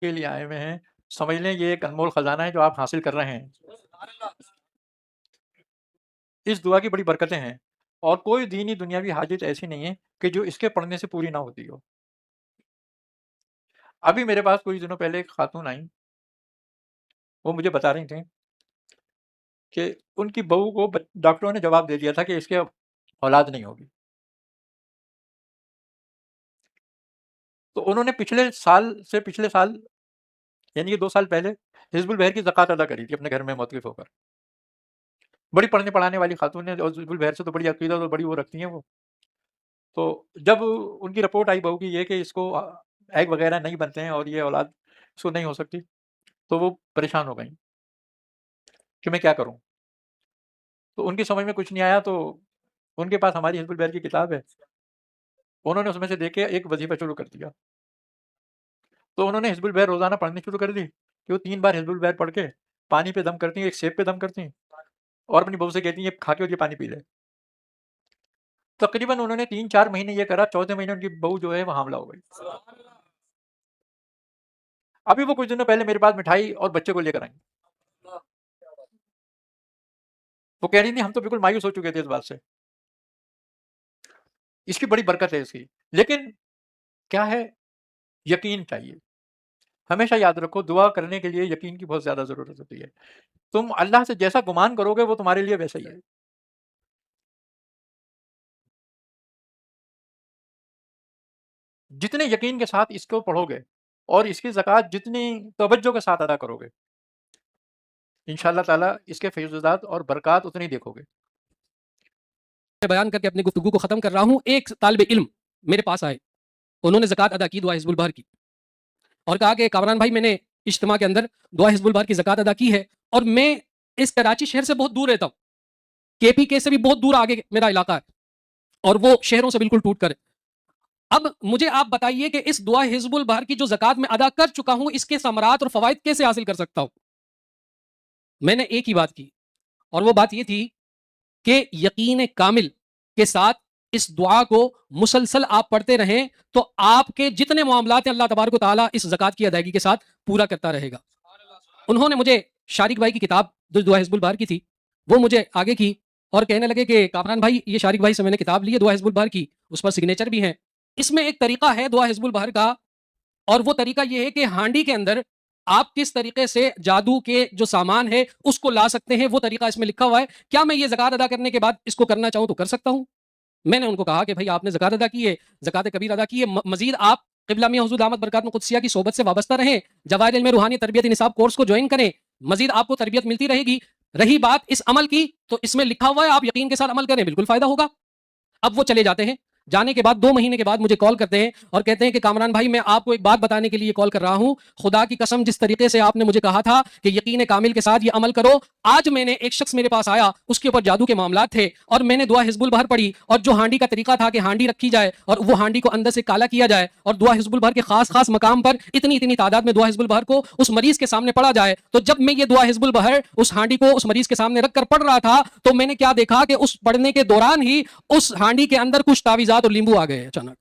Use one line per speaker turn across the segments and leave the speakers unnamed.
کے لیے آئے ہوئے ہیں، سمجھ لیں یہ ایک انمول خزانہ ہے جو آپ حاصل کر رہے ہیں۔ اس دعا کی بڑی برکتیں ہیں، اور کوئی دینی دنیاوی حاجت ایسی نہیں ہے کہ جو اس کے پڑھنے سے پوری نہ ہوتی ہو۔ ابھی میرے پاس کچھ دنوں پہلے ایک خاتون آئیں، وہ مجھے بتا رہی تھیں کہ ان کی بہو کو ڈاکٹروں نے جواب دے دیا تھا کہ اس کے اولاد نہیں ہوگی، تو انہوں نے پچھلے سال یعنی کہ 2 سال پہلے حزب البحر کی زکوٰۃ ادا کری تھی اپنے گھر میں موقف ہو کر۔ بڑی پڑھنے پڑھانے والی خاتون ہے، اور حزب البحر سے تو بڑی عقیدت اور بڑی وہ رکھتی ہیں وہ۔ تو جب ان کی رپورٹ آئی بہو کی یہ کہ اس کو ایگ وغیرہ نہیں بنتے ہیں اور یہ اولاد اس کو نہیں ہو سکتی، تو وہ پریشان ہو گئیں کہ میں کیا کروں۔ تو ان کی سمجھ میں کچھ نہیں آیا، تو ان کے پاس ہماری حزب البحر کی کتاب ہے، انہوں نے اس میں سے دیکھ کے ایک وظیفہ شروع کر دیا۔ تو انہوں نے حزب البحر روزانہ پڑھنی شروع کر دی کہ وہ 3 بار حزب البحر پڑھ کے پانی پہ دم کرتی ہیں، ایک سیب پہ دم کرتی ہیں، اور اپنی بہو سے کہتی ہیں یہ کھا کے اور یہ پانی پی لے۔ تقریباً انہوں نے 3-4 مہینے یہ کرا، چوتھے مہینے ان کی بہو جو ہے وہ حاملہ ہو گئی۔ ابھی وہ کچھ دنوں پہلے میرے پاس مٹھائی اور بچے کو لے کر آئیں، وہ کہہ رہی تھی ہم تو بالکل مایوس ہو چکے تھے اس بات سے۔ اس کی بڑی برکت ہے اس کی، لیکن کیا ہے، یقین چاہیے۔ ہمیشہ یاد رکھو دعا کرنے کے لیے یقین کی بہت زیادہ ضرورت ہوتی ہے۔ تم اللہ سے جیسا گمان کرو گے وہ تمہارے لیے ویسا ہی ہے۔ جتنے یقین کے ساتھ اس کو پڑھو گے اور اس کی زکوٰۃ جتنی توجہ کے ساتھ ادا کرو گے، انشاءاللہ تعالیٰ اس کے فیضات اور برکات اتنی دیکھو گے۔
بیان کر کے اپنی گفتگو کو ختم کر رہا ہوں۔ ایک طالب علم میرے پاس آئے، انہوں نے زکوٰۃ ادا کی دعا حزب البحر کی، اور کہا کہ کامران بھائی میں نے اجتماع کے اندر دعا حزب البحر کی زکوٰۃ ادا کی ہے، اور میں اس کراچی شہر سے بہت دور رہتا ہوں، کے پی کے سے بھی بہت دور آگے میرا علاقہ ہے، اور وہ شہروں سے بالکل ٹوٹ کر ہے۔ اب مجھے آپ بتائیے کہ اس دعا حزب البحر کی جو زکوٰۃ میں ادا کر چکا ہوں، اس کے ثمرات اور فوائد کیسے حاصل کر سکتا ہوں؟ میں نے ایک ہی بات کی، اور وہ بات یہ تھی کہ یقین کامل کے ساتھ اس دعا کو مسلسل آپ پڑھتے رہیں تو آپ کے جتنے معاملات ہیں اللہ تبارک و تعالیٰ اس زکوٰۃ کی ادائیگی کے ساتھ پورا کرتا رہے گا۔ انہوں نے مجھے شارق بھائی کی کتاب جو دعا حزب البحر کی تھی وہ مجھے آگے کی، اور کہنے لگے کہ کامران بھائی یہ شارق بھائی سے میں نے کتاب لی ہے دعا حزب البحر کی، اس پر سگنیچر بھی ہیں، اس میں ایک طریقہ ہے دعا حزب البحر کا، اور وہ طریقہ یہ ہے کہ ہانڈی کے اندر آپ کس طریقے سے جادو کے جو سامان ہے اس کو لا سکتے ہیں، وہ طریقہ اس میں لکھا ہوا ہے۔ کیا میں یہ زکوٰۃ ادا کرنے کے بعد اس کو کرنا چاہوں تو کر سکتا ہوں؟ میں نے ان کو کہا کہ بھائی آپ نے زکوٰۃ ادا کی ہے، زکوٰۃ کبیر ادا کی ہے، مزید آپ قبلہ میاں حضور دامت برکاتہ قدسیہ کی صحبت سے وابستہ رہیں، جواہر علم روحانی تربیت نصاب کورس کو جوائن کریں، مزید آپ کو تربیت ملتی رہے گی۔ رہی بات اس عمل کی، تو اس میں لکھا ہوا ہے آپ یقین کے ساتھ عمل کریں، بالکل فائدہ ہوگا۔ اب وہ چلے جاتے ہیں، جانے کے بعد 2 مہینے کے بعد مجھے کال کرتے ہیں اور کہتے ہیں کہ کامران بھائی میں آپ کو ایک بات بتانے کے لیے کال کر رہا ہوں، خدا کی قسم جس طریقے سے آپ نے مجھے کہا تھا کہ یقین کامل کے ساتھ یہ عمل کرو، آج میں نے ایک شخص میرے پاس آیا، اس کے اوپر جادو کے معاملات تھے، اور میں نے دعا حزب البحر پڑھی، اور جو ہانڈی کا طریقہ تھا کہ ہانڈی رکھی جائے اور وہ ہانڈی کو اندر سے کالا کیا جائے، اور دعا حزب البحر کے خاص مقام پر اتنی تعداد میں دعا حزب البحر کو اس مریض کے سامنے پڑھا جائے، تو جب میں یہ دعا حزب البحر اس ہانڈی کو اس مریض کے سامنے رکھ کر پڑھ رہا تھا تو میں نے کیا دیکھا کہ اس پڑھنے کے دوران ہی اس ہانڈی کے اندر کچھ تعویذات اور لیمبو آ گئے اچانک،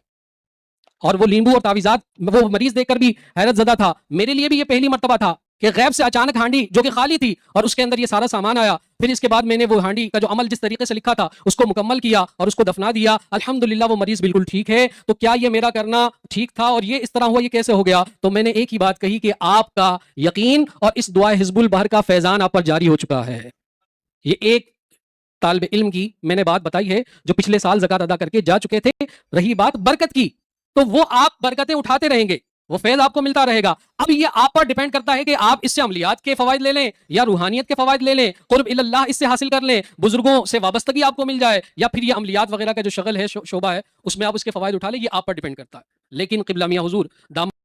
اور وہ لیمبو اور تعویذات وہ مریض دیکھ کر بھی حیرت زدہ تھا۔ میرے لیے بھی یہ پہلی مرتبہ تھا کہ غیب سے اچانک ہانڈی جو کہ خالی تھی اور اس کے اندر یہ سارا سامان آیا۔ پھر اس کے بعد میں نے وہ ہانڈی کا جو عمل جس طریقے سے لکھا تھا اس کو مکمل کیا اور اس کو دفنا دیا، الحمدللہ وہ مریض بالکل ٹھیک ہے۔ تو کیا یہ میرا کرنا ٹھیک تھا اور یہ اس طرح ہوا، یہ کیسے ہو گیا؟ تو میں نے ایک ہی بات کہی کہ آپ کا یقین اور اس دعا حزب البحر کا فیضان آپ پر جاری ہو چکا ہے۔ یہ ایک طالب علم کی میں نے بات بتائی ہے جو پچھلے سال زکوٰۃ ادا کر کے جا چکے تھے۔ رہی بات برکت کی، تو وہ آپ برکتیں اٹھاتے رہیں گے، وہ فیض آپ کو ملتا رہے گا۔ اب یہ آپ پر ڈیپینڈ کرتا ہے کہ آپ اس سے عملیات کے فوائد لے لیں یا روحانیت کے فوائد لے لیں، قرب اللہ اس سے حاصل کر لیں، بزرگوں سے وابستگی آپ کو مل جائے، یا پھر یہ عملیات وغیرہ کا جو شغل ہے شعبہ ہے اس میں آپ اس کے فوائد اٹھا لیں، یہ آپ پر ڈیپینڈ کرتا ہے۔ لیکن قبلہ میاں حضور دامت